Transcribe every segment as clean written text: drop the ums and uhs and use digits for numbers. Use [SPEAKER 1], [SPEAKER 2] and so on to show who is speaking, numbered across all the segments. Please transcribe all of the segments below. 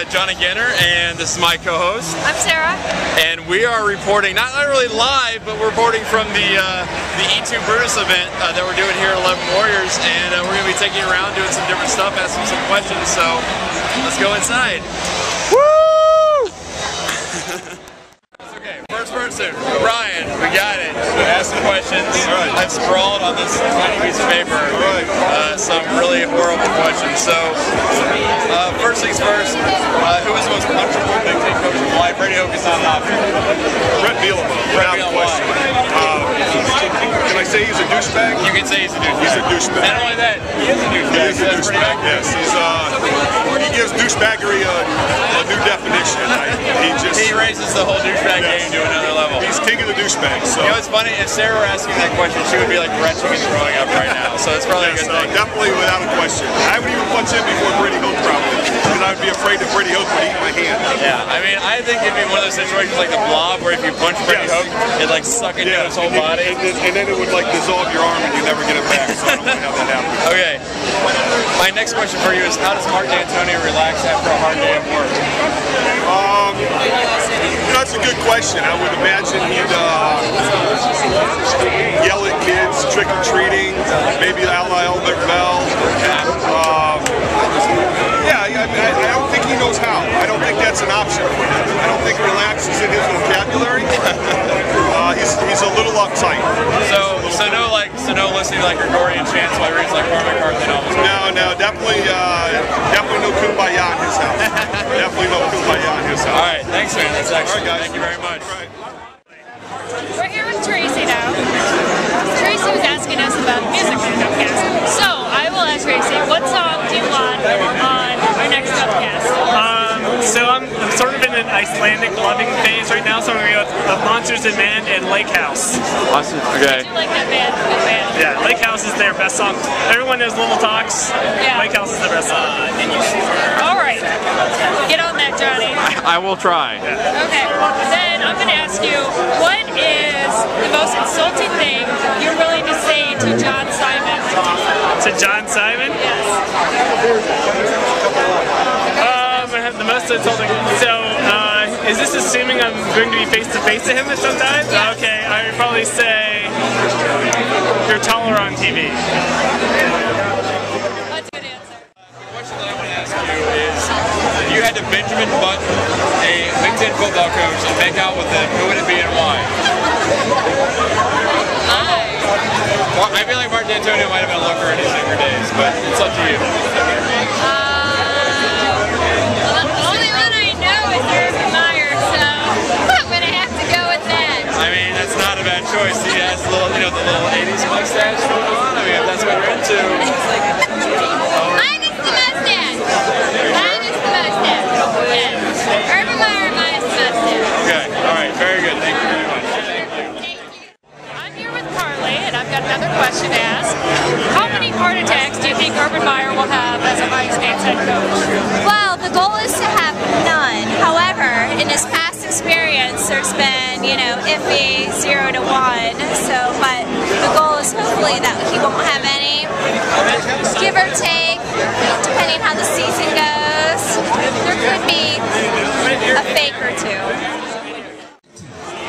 [SPEAKER 1] John Genner, and this is my co-host.
[SPEAKER 2] I'm Sarah.
[SPEAKER 1] And we are reporting, not really live, but we're reporting from the Too Brutus event that we're doing here at 11 Warriors, and we're going to be taking you around doing some different stuff, asking some questions, so let's go inside. Woo! Okay, first person, Brian, we got it. Ask some questions. Right. I've scrawled on this tiny piece of paper some really horrible questions. So, first things first, who is the most punchable Big Ten coach in life? Brady Hoke is not an option.
[SPEAKER 3] Brett Bielema, without question. Can I say he's a douchebag?
[SPEAKER 1] You can say he's a douchebag.
[SPEAKER 3] He's a douchebag.
[SPEAKER 1] Not only that, he is a douchebag.
[SPEAKER 3] He is a douchebag, yes. He gives douchebaggery a new definition. He
[SPEAKER 1] raises the whole douchebag game to another level.
[SPEAKER 3] He's king of the douchebags. So.
[SPEAKER 1] You know, it's funny, if Sarah were asking that question, she would be like retching and throwing up right now. So it's probably a good thing.
[SPEAKER 3] Definitely without a question. I would even punch him before Brady Hoke probably, because I would be afraid that Brady Hoke would eat my hand.
[SPEAKER 1] Yeah, I mean, I think it'd be one of those situations like the Blob, where if you punch Brady Hoke, it'd like suck into his whole body.
[SPEAKER 3] And then it would like dissolve your arm and you never get it back, so I don't want to have that happen.
[SPEAKER 1] Okay, my next question for you is, how does Mark D'Antonio relax after a hard day of work?
[SPEAKER 3] That's a good question. I would imagine he'd yell at kids, trick-or-treating, maybe a la Elbert Bell. I don't think he knows how. I don't think that's an option for him. I don't think relax is in his vocabulary. He's a little uptight.
[SPEAKER 1] So no listening to like Gregorian chants while he reads like Cormac Carthy novels.
[SPEAKER 3] No, definitely no kumbaya in his house. Definitely no kumbaya in his house.
[SPEAKER 1] All right, thanks, man. That's excellent.
[SPEAKER 3] All right, guys.
[SPEAKER 1] Thank you very much.
[SPEAKER 2] We're here with Tracy now. Tracy was asking us about music for the Dubcast. So I will ask Tracy, what song do you want on our next Dubcast?
[SPEAKER 4] So I'm sort of in an Icelandic loving phase right now, so I'm going to go with Monsters in Man and Lake House.
[SPEAKER 1] Awesome. Okay.
[SPEAKER 2] I do like that band. Good band.
[SPEAKER 4] Yeah, Lake House is their best song. Everyone knows Little Talks.
[SPEAKER 2] Yeah.
[SPEAKER 4] Lake House is their best song.
[SPEAKER 2] All right. Get on that, Johnny.
[SPEAKER 1] I will try.
[SPEAKER 4] Yeah.
[SPEAKER 2] Okay. Then I'm going to ask you, what is the most insulting thing you're willing to say to John Simon?
[SPEAKER 4] To John Simon?
[SPEAKER 2] Yes.
[SPEAKER 4] The most insulting. So, is this assuming I'm going to be face to face to him at some time?
[SPEAKER 2] Yes.
[SPEAKER 4] Okay, I would probably say you're taller on TV.
[SPEAKER 2] That's a good answer.
[SPEAKER 1] The question that I want to ask you is, if you had to Benjamin Button a Big Ten football coach and make out with him, who would it be and why? Well, I feel like Mark D'Antonio might have been a looker in his younger days, but it's up to you. Choice. He has the little, the little 80s mustache going on. I mean, if that's what you're into.
[SPEAKER 2] Minus the mustache. Minus the mustache. Yes. Urban Meyer minus the mustache.
[SPEAKER 1] Okay. All right. Very good. Thank you very much.
[SPEAKER 2] Thank you. I'm here with Carly, and I've got another question to ask. How many heart attacks do you think Urban Meyer will have as Ohio State's head coach?
[SPEAKER 5] Well, the goal is to have none. However, in his past experience, there's been, iffy 0 to 1. So, but the goal is hopefully that he won't have any. Give or take, depending how the season goes, there could be a fake or two.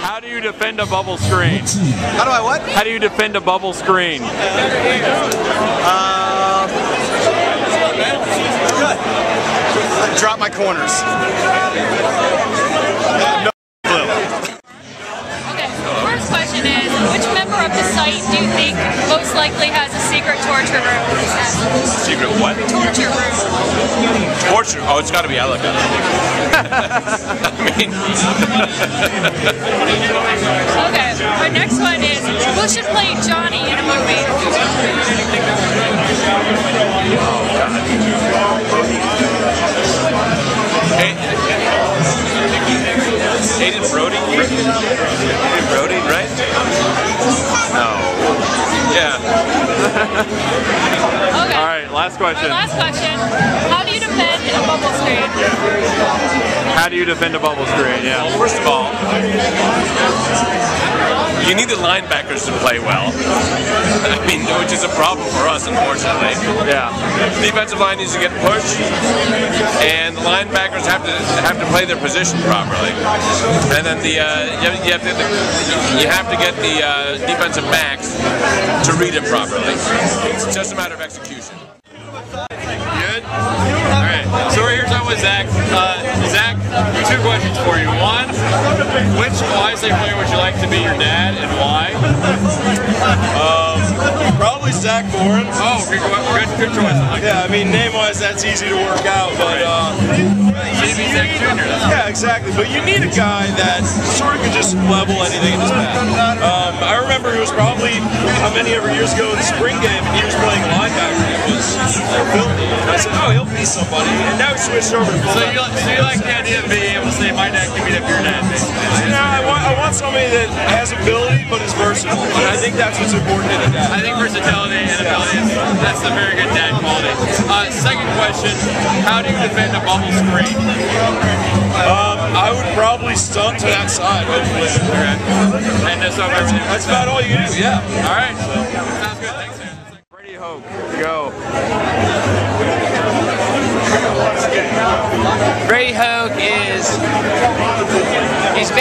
[SPEAKER 1] How do you defend a bubble screen?
[SPEAKER 6] How do I what?
[SPEAKER 1] How do you defend a bubble screen?
[SPEAKER 6] Good. I drop my corners. No clue.
[SPEAKER 2] Okay, first question is, which member of the site do you think most likely has a secret torture room?
[SPEAKER 1] Secret what?
[SPEAKER 2] Torture room.
[SPEAKER 1] Torture? Oh, it's got to be Alaka. I mean.
[SPEAKER 2] Okay, our next one is, who should play Johnny in a movie?
[SPEAKER 1] Aiden Brody? Aiden Brody, right? No. Yeah.
[SPEAKER 2] Okay.
[SPEAKER 1] All right, last question.
[SPEAKER 2] Our last question, how do you defend a bubble screen?
[SPEAKER 1] How do you defend a bubble screen? Yeah.
[SPEAKER 7] Well, first of all, you need the linebackers to play well. I mean, which is a problem for us, unfortunately. Yeah. Defensive line needs to get pushed, and the linebackers have to play their position properly. And then you have to get the defensive backs to read it properly. It's just a matter of execution.
[SPEAKER 1] Good? Alright, so we're here talking with Zach. Zach, 2 questions for you. One, which Wisely player would you like to be your dad and why?
[SPEAKER 8] Probably Zach Boren.
[SPEAKER 1] Oh, good choice.
[SPEAKER 8] Yeah, I mean, name-wise, that's easy to work out, but
[SPEAKER 1] Zach Jr.
[SPEAKER 8] Yeah, exactly. But you need a guy that sort of can just level anything in his path. I remember it was probably how many ever years ago in the spring game, and he was playing linebacker. It was filthy. And I said, oh, he'll be somebody. And now he switched over to fullback.
[SPEAKER 1] So you like the idea of being able to say, my dad can beat up your dad, basically?
[SPEAKER 8] Yeah, I want somebody that has ability but is versatile. And I think that's what's important in a dad.
[SPEAKER 1] I think versatility and ability, that's a very good dad quality. Second question, how do you defend a bubble screen?
[SPEAKER 8] I would probably stunt to that side, hopefully.
[SPEAKER 1] Okay. And
[SPEAKER 8] that's about all you do, yeah.
[SPEAKER 1] All right. Sounds good. Thanks, man.
[SPEAKER 6] Brady Hoke, go.
[SPEAKER 9] Brady Hoke he's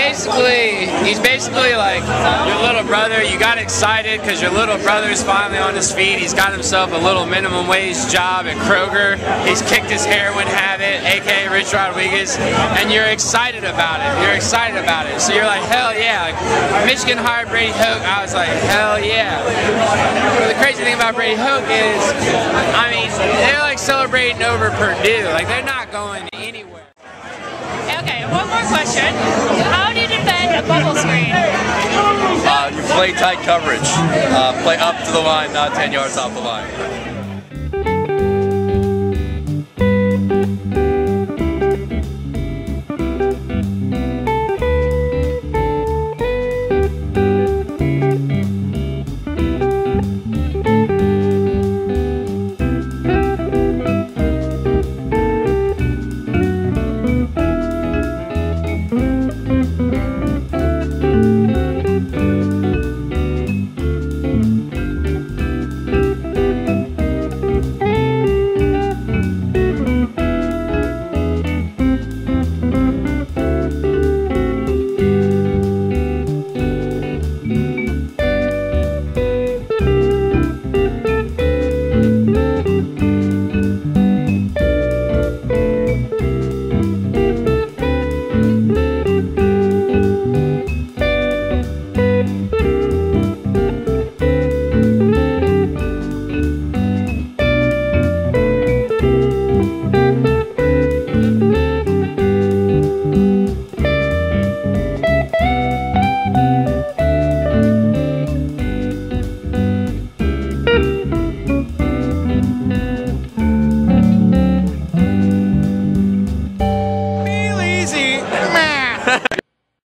[SPEAKER 9] basically like your little brother. You got excited because your little brother is finally on his feet. He's got himself a little minimum wage job at Kroger. He's kicked his heroin habit, aka Rich Rodriguez, and you're excited about it. You're excited about it. So you're like, hell yeah. Like, Michigan hired Brady Hoke. I was like, hell yeah. But the crazy thing about Brady Hoke is, I mean, they're like celebrating over Purdue. Like, they're not going anywhere.
[SPEAKER 2] Okay, one more question. How do you defend a bubble screen?
[SPEAKER 10] You play tight coverage. Play up to the line, not 10 yards off the line.